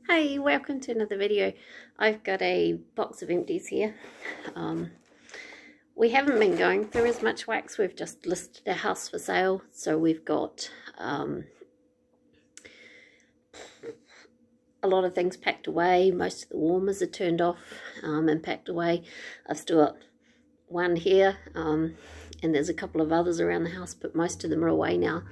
Hey, welcome to another video. I've got a box of empties here. We haven't been going through as much wax. We've just listed a house for sale, so we've got a lot of things packed away. Most of the warmers are turned off and packed away. I've still got one here, and there's a couple of others around the house, but most of them are away now.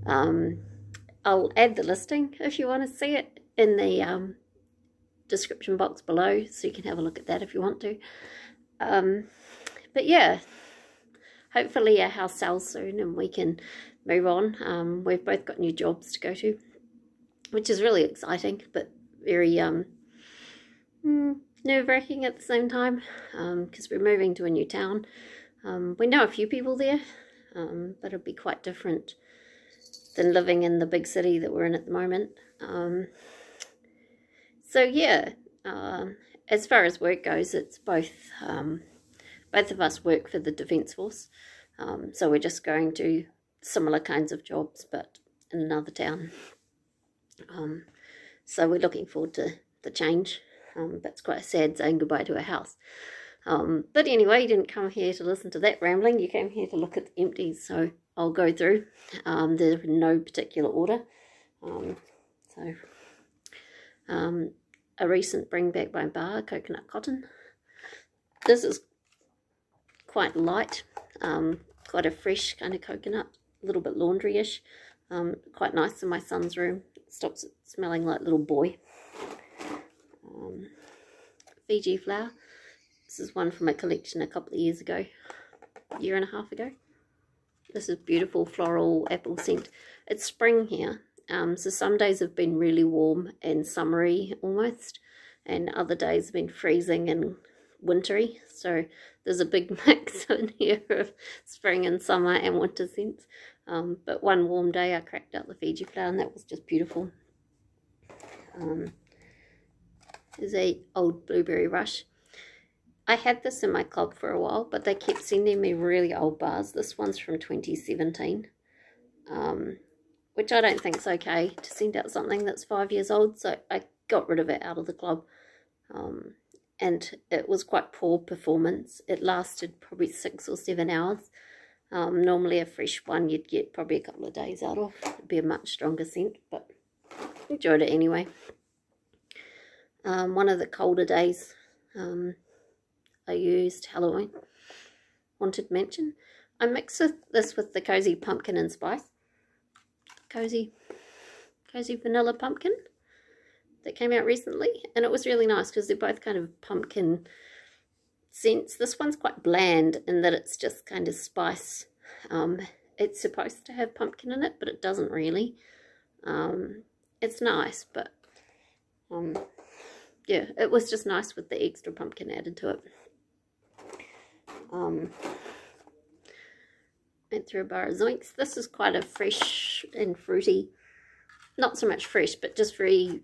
I'll add the listing if you want to see it in the description box below, so you can have a look at that if you want to. But yeah, hopefully our house sells soon and we can move on. We've both got new jobs to go to, which is really exciting, but very nerve-wracking at the same time, because we're moving to a new town. We know a few people there, but it'll be quite different than living in the big city that we're in at the moment. So yeah, as far as work goes, it's both of us work for the Defence Force, so we're just going to similar kinds of jobs but in another town. So we're looking forward to the change, but it's quite sad saying goodbye to a house. But anyway, you didn't come here to listen to that rambling, you came here to look at the empties, so I'll go through. They're in no particular order. A recent bring back by Bar, coconut cotton. This is quite light, quite a fresh kind of coconut, a little bit laundry-ish. Quite nice in my son's room. It stops it smelling like little boy. Fiji flower. This is one from a collection a couple of years ago, a year and a half ago. This is beautiful floral apple scent. It's spring here, so some days have been really warm and summery almost, and other days have been freezing and wintry. So there's a big mix in here of spring and summer and winter scents. But one warm day I cracked out the Fiji flower and that was just beautiful. There's a old blueberry rush. I had this in my club for a while, but they kept sending me really old bars. This one's from 2017, which I don't think is okay to send out something that's 5 years old, so I got rid of it out of the club. And it was quite poor performance. It lasted probably 6 or 7 hours. Normally a fresh one you'd get probably a couple of days out of. It'd be a much stronger scent, but enjoyed it anyway. One of the colder days, I used Halloween Haunted Mansion. I mixed this with the Cozy Pumpkin and Spice. Cozy Vanilla Pumpkin that came out recently. And it was really nice because they're both kind of pumpkin scents. This one's quite bland in that it's just kind of spice. It's supposed to have pumpkin in it, but it doesn't really. It's nice, but yeah, it was just nice with the extra pumpkin added to it. Went through a bar of Zoinks. This is quite a fresh and fruity, not so much fresh, but just very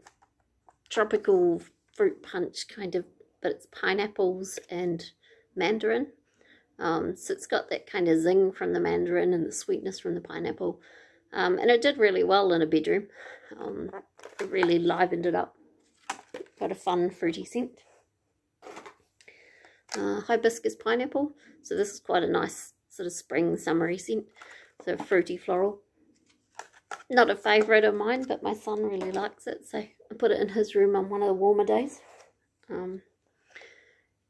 tropical fruit punch kind of, but it's pineapples and mandarin. So it's got that kind of zing from the mandarin and the sweetness from the pineapple. And it did really well in a bedroom. It really livened it up. Got a fun fruity scent. Hibiscus pineapple. So this is quite a nice sort of spring summery scent. So fruity floral. Not a favourite of mine, but my son really likes it, so I put it in his room on one of the warmer days.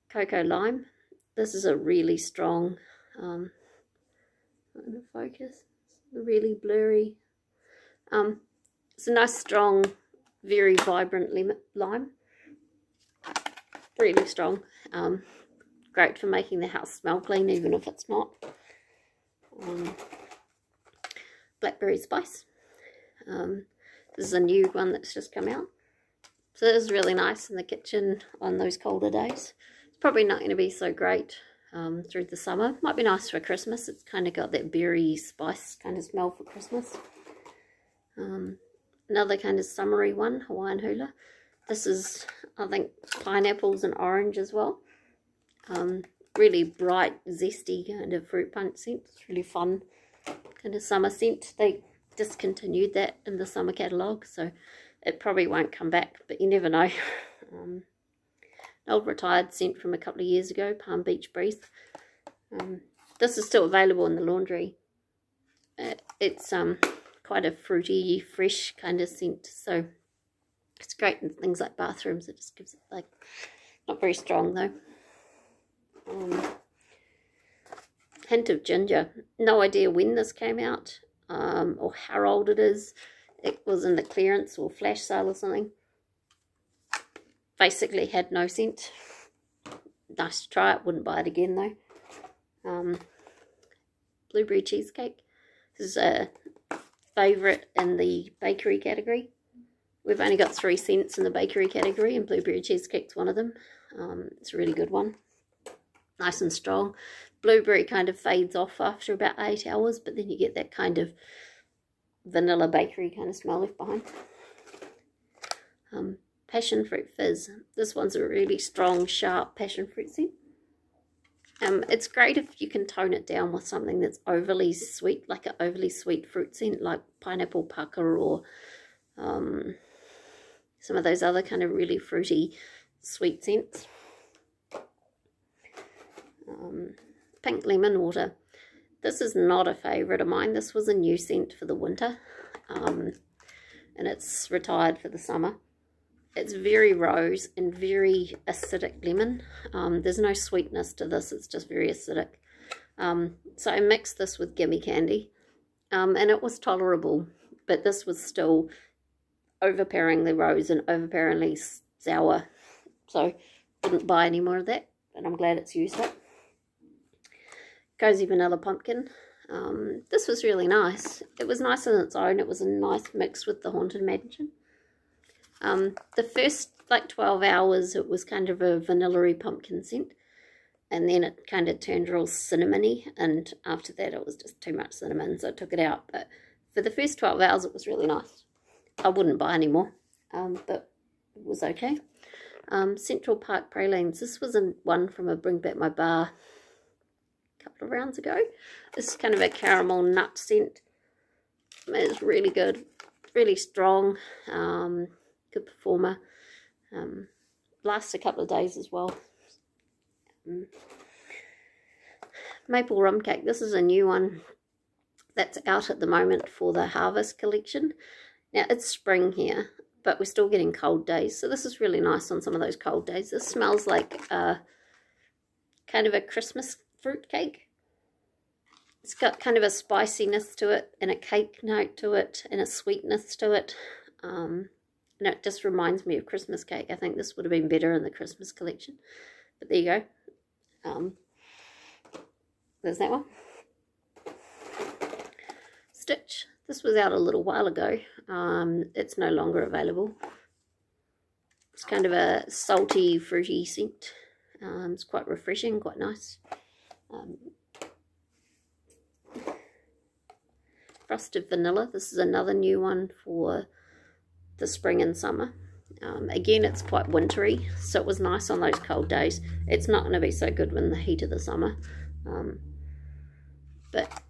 Cocoa lime. This is a really strong, focus, really blurry. It's a nice strong, very vibrant lime. Really strong. Great for making the house smell clean, even if it's not. Blackberry spice. This is a new one that's just come out. So this is really nice in the kitchen on those colder days. It's probably not going to be so great through the summer. Might be nice for Christmas. It's kind of got that berry spice kind of smell for Christmas. Another kind of summery one, Hawaiian hula. This is, I think, pineapples and orange as well. Really bright, zesty kind of fruit punch scent. It's really fun kind of summer scent. They discontinued that in the summer catalogue, so it probably won't come back, but you never know. An old retired scent from a couple of years ago, Palm Beach Breeze. This is still available in the laundry. It's quite a fruity, fresh kind of scent, so it's great in things like bathrooms. It just gives it, like, not very strong though. Hint of ginger. No idea when this came out, or how old it is. It was in the clearance or flash sale or something. Basically had no scent. Nice to try it. Wouldn't buy it again though. Blueberry cheesecake. This is a favourite in the bakery category. We've only got 3 scents in the bakery category, and blueberry cheesecake's one of them. It's a really good one. Nice and strong. Blueberry kind of fades off after about 8 hours, but then you get that kind of vanilla bakery kind of smell left behind. Passion fruit fizz. This one's a really strong, sharp passion fruit scent. It's great if you can tone it down with something that's overly sweet, like an overly sweet fruit scent, like pineapple pucker or some of those other kind of really fruity sweet scents. Pink lemon water. This is not a favourite of mine. This was a new scent for the winter, and it's retired for the summer. It's very rose and very acidic lemon. There's no sweetness to this. It's just very acidic. So I mixed this with gimme candy, and it was tolerable, but this was still overpoweringly rose and overpoweringly sour. So didn't buy any more of that, but I'm glad it's used up. Cozy Vanilla Pumpkin. This was really nice. It was nice on its own. It was a nice mix with the Haunted Mansion. The first like 12 hours it was kind of a vanilla-y pumpkin scent, and then it kind of turned real cinnamony, and after that it was just too much cinnamon, so I took it out. But for the first 12 hours it was really nice. I wouldn't buy any more, but it was okay. Central Park Pralines. This was one from a Bring Back My Bar a couple of rounds ago. This is kind of a caramel nut scent. It's really good, really strong, good performer. Lasts a couple of days as well. Maple Rum Cake. This is a new one that's out at the moment for the Harvest collection. Now it's spring here, but we're still getting cold days, so this is really nice on some of those cold days. This smells like kind of a Christmas fruit cake. It's got kind of a spiciness to it, and a cake note to it, and a sweetness to it. And it just reminds me of Christmas cake. I think this would have been better in the Christmas collection, but there you go. There's that one. Stitch. This was out a little while ago. It's no longer available. It's kind of a salty, fruity scent. It's quite refreshing, quite nice. Frosted Vanilla. This is another new one for the spring and summer. Again, it's quite wintry, so it was nice on those cold days. It's not going to be so good in the heat of the summer. But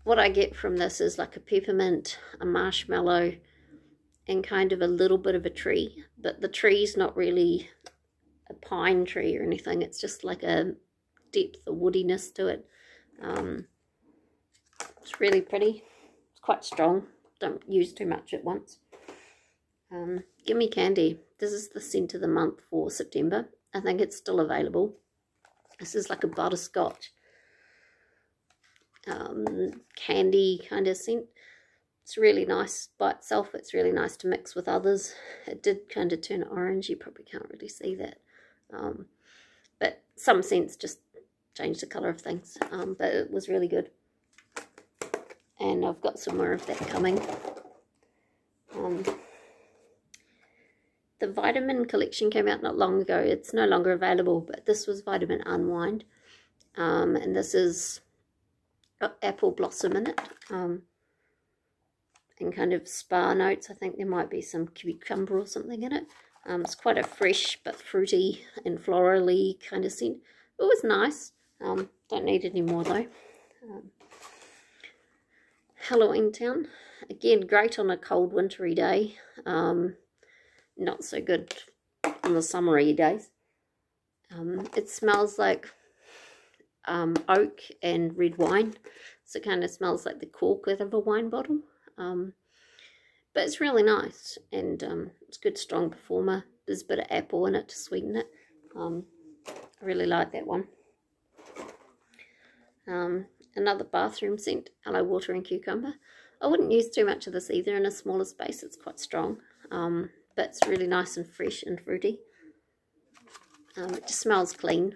what I get from this is like a peppermint, a marshmallow, and kind of a little bit of a tree. But the tree's not really a pine tree or anything. It's just like a depth of woodiness to it. It's really pretty. It's quite strong. Don't use too much at once. Gimme Candy. This is the scent of the month for September. I think it's still available. This is like a butterscotch candy kind of scent. It's really nice by itself. It's really nice to mix with others. It did kind of turn orange. You probably can't really see that. But some scents just change the colour of things. But it was really good. And I've got some more of that coming. The Vitamin collection came out not long ago. It's no longer available, but this was Vitamin Unwind. And this is got apple blossom in it. And kind of spa notes. I think there might be some cucumber or something in it. It's quite a fresh but fruity and florally kind of scent. It was nice. Don't need any more though. Halloween Town. Again, great on a cold wintry day. Not so good on the summery days. It smells like oak and red wine. So it kind of smells like the cork out of a wine bottle. But it's really nice, and it's a good strong performer. There's a bit of apple in it to sweeten it. I really like that one. Another bathroom scent, Aloe Water and Cucumber. I wouldn't use too much of this either in a smaller space. It's quite strong, but it's really nice and fresh and fruity. It just smells clean.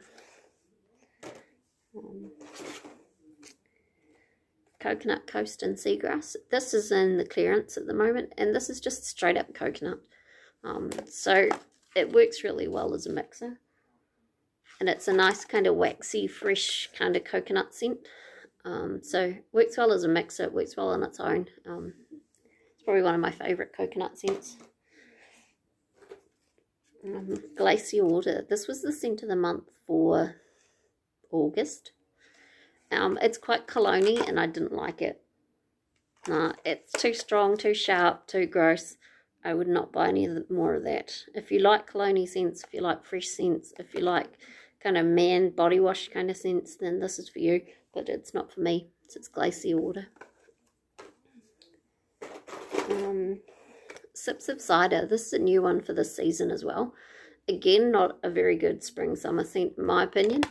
Coconut Coast and Seagrass. This is in the clearance at the moment, and this is just straight up coconut. So it works really well as a mixer, and it's a nice kind of waxy, fresh kind of coconut scent. So works well as a mixer, it works well on its own. It's probably one of my favourite coconut scents. Glacier Water. This was the scent of the month for August. It's quite cologne-y, and I didn't like it. It's too strong, too sharp, too gross. I would not buy any more of that. If you like cologne-y scents, if you like fresh scents, if you like kind of man body wash kind of scents, then this is for you. But it's not for me. It's Glacier Water. Sips of Cider. This is a new one for this season as well. Again, not a very good spring-summer scent in my opinion.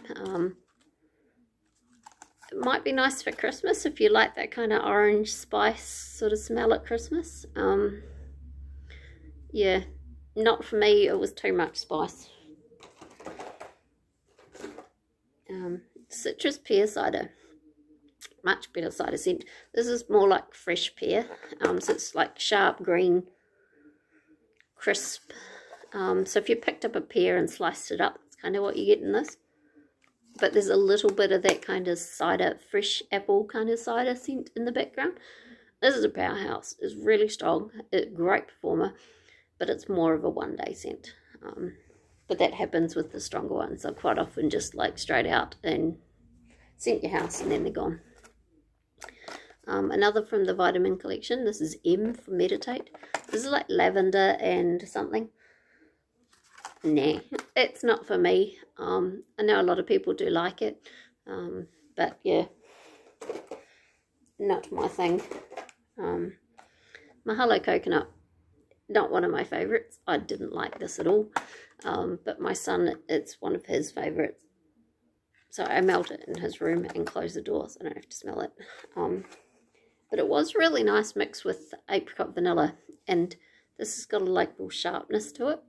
It might be nice for Christmas if you like that kind of orange spice sort of smell at Christmas. Yeah, not for me. It was too much spice. Citrus Pear Cider. Much better cider scent. This is more like fresh pear. So it's like sharp green, crisp. So if you picked up a pear and sliced it up, that's kind of what you get in this. But there's a little bit of that kind of cider, fresh apple kind of cider scent in the background. This is a powerhouse. It's really strong. It's a great performer, but it's more of a one-day scent. But that happens with the stronger ones. They're quite often just like straight out and scent your house and then they're gone. Another from the Vitamin Collection. This is M for Meditate. This is like lavender and something. Nah, it's not for me. I know a lot of people do like it, but yeah, not my thing. Mahalo Coconut, not one of my favourites. I didn't like this at all, but my son, it's one of his favourites. So I melt it in his room and close the door so I don't have to smell it. But it was really nice mixed with apricot vanilla, and this has got a like little sharpness to it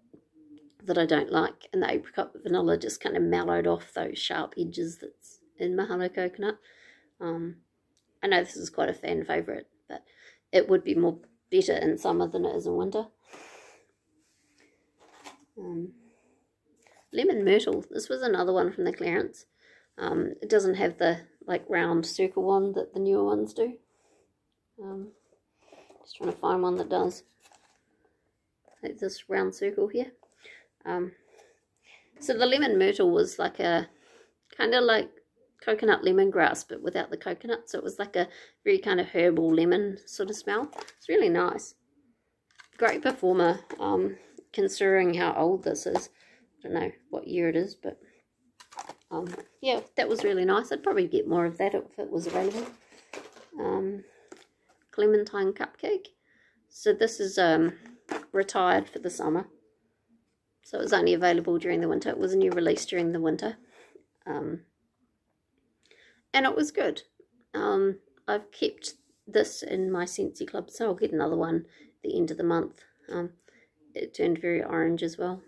that I don't like, and the apricot vanilla just kind of mellowed off those sharp edges that's in Mahalo Coconut. I know this is quite a fan favourite, but it would be more better in summer than it is in winter. Lemon Myrtle. This was another one from the clearance. It doesn't have the like round circle one that the newer ones do. Just trying to find one that does. Like this round circle here. So the Lemon Myrtle was like a kind of like coconut lemongrass, but without the coconut. So it was like a very kind of herbal lemon sort of smell. It's really nice. Great performer, considering how old this is. I don't know what year it is, but yeah, that was really nice. I'd probably get more of that if it was available. Clementine Cupcake. So this is retired for the summer. So it was only available during the winter. It was a new release during the winter. And it was good. I've kept this in my Scentsy club, so I'll get another one at the end of the month. It turned very orange as well.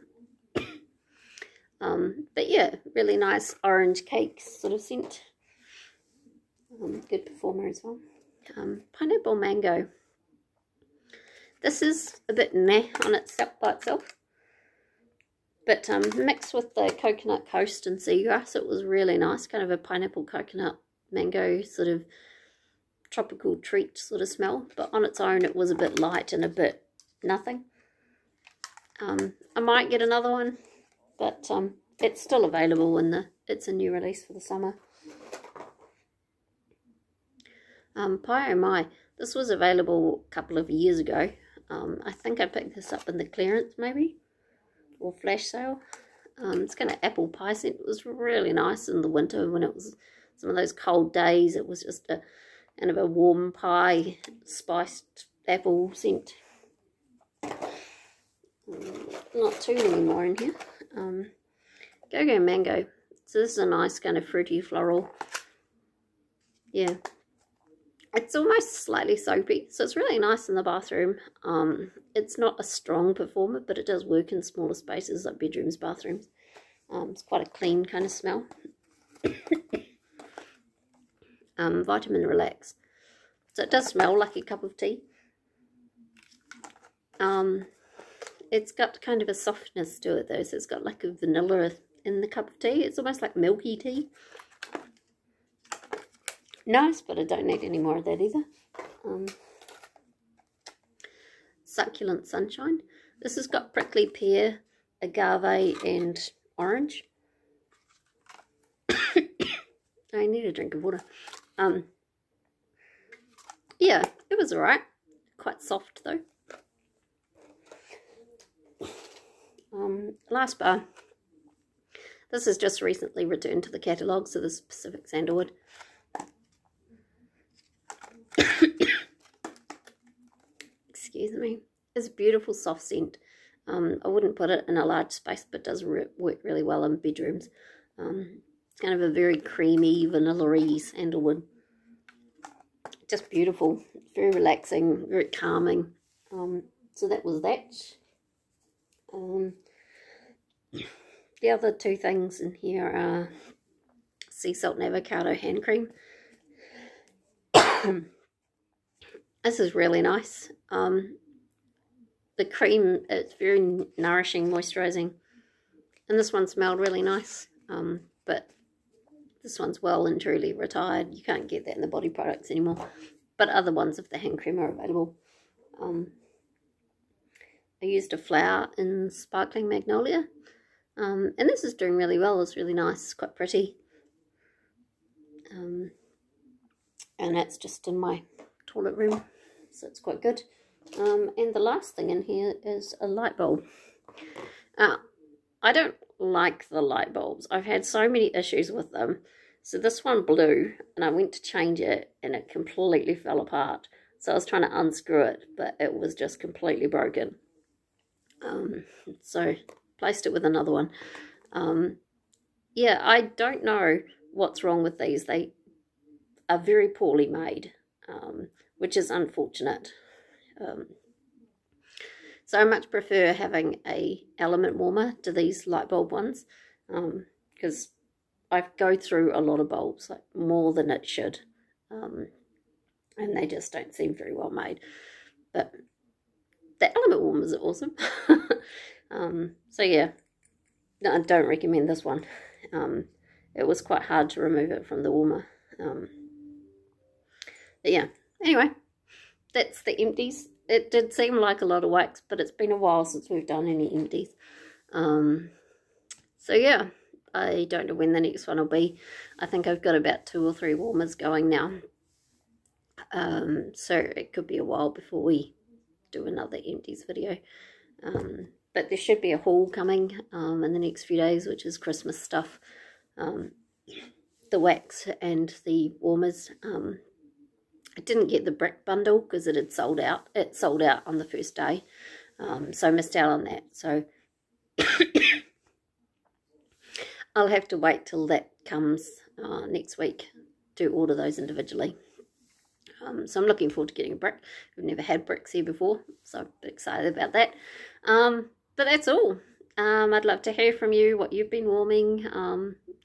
But yeah, really nice orange cake sort of scent. Good performer as well. Pineapple Mango. This is a bit meh on itself by itself. But mixed with the Coconut Coast and Seagrass, it was really nice. Kind of a pineapple coconut mango sort of tropical treat sort of smell. But on its own, it was a bit light and a bit nothing. I might get another one, but it's still available in it's a new release for the summer. Pie Oh My. This was available a couple of years ago. I think I picked this up in the clearance maybe, or flash sale. It's kind of apple pie scent. It was really nice in the winter when it was some of those cold days. It was just a kind of a warm pie, spiced apple scent. Not too many more in here. Go-Go Mango. So this is a nice kind of fruity floral. Yeah. It's almost slightly soapy, so it's really nice in the bathroom. It's not a strong performer, but it does work in smaller spaces like bedrooms, bathrooms. It's quite a clean kind of smell. Vitamin Relax. So it does smell like a cup of tea. It's got kind of a softness to it though, so it's got like a vanilla in the cup of tea. It's almost like milky tea. Nice, but I don't need any more of that either. Succulent Sunshine. This has got prickly pear, agave, and orange. I need a drink of water. Yeah, it was alright. Quite soft though. Last bar. This is just recently returned to the catalogue, so this is Pacific Sandalwood. Excuse me. It's a beautiful soft scent. I wouldn't put it in a large space, but does work really well in bedrooms. It's kind of a very creamy, vanilla-y sandalwood. Just beautiful. Very relaxing, very calming. So that was that. The other two things in here are sea salt and avocado hand cream. This is really nice. The cream, it's very nourishing, moisturizing. And this one smelled really nice. But this one's well and truly retired. You can't get that in the body products anymore. But other ones of the hand cream are available. I used a flower in Sparkling Magnolia. And this is doing really well. It's really nice. It's quite pretty. And that's just in my toilet room. So it's quite good. And the last thing in here is a light bulb. I don't like the light bulbs. I've had so many issues with them. So this one blew and I went to change it and it completely fell apart. So I was trying to unscrew it, but it was just completely broken. So placed it with another one. Yeah, I don't know what's wrong with these. They are very poorly made, which is unfortunate. So I much prefer having a element warmer to these light bulb ones, because I go through a lot of bulbs, like more than it should, and they just don't seem very well made. But the element warmers are awesome. So yeah, no, I don't recommend this one. It was quite hard to remove it from the warmer. But yeah, anyway, that's the empties. It did seem like a lot of wax, but it's been a while since we've done any empties. So yeah, I don't know when the next one will be. I think I've got about 2 or 3 warmers going now. So it could be a while before we do another empties video. But there should be a haul coming in the next few days, which is Christmas stuff. The wax and the warmers. I didn't get the brick bundle because it had sold out. It sold out on the first day. So I missed out on that. So I'll have to wait till that comes next week to order those individually. So I'm looking forward to getting a brick. We've never had bricks here before, so I'm a bit excited about that. But that's all. I'd love to hear from you, what you've been warming,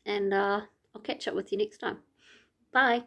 and I'll catch up with you next time. Bye.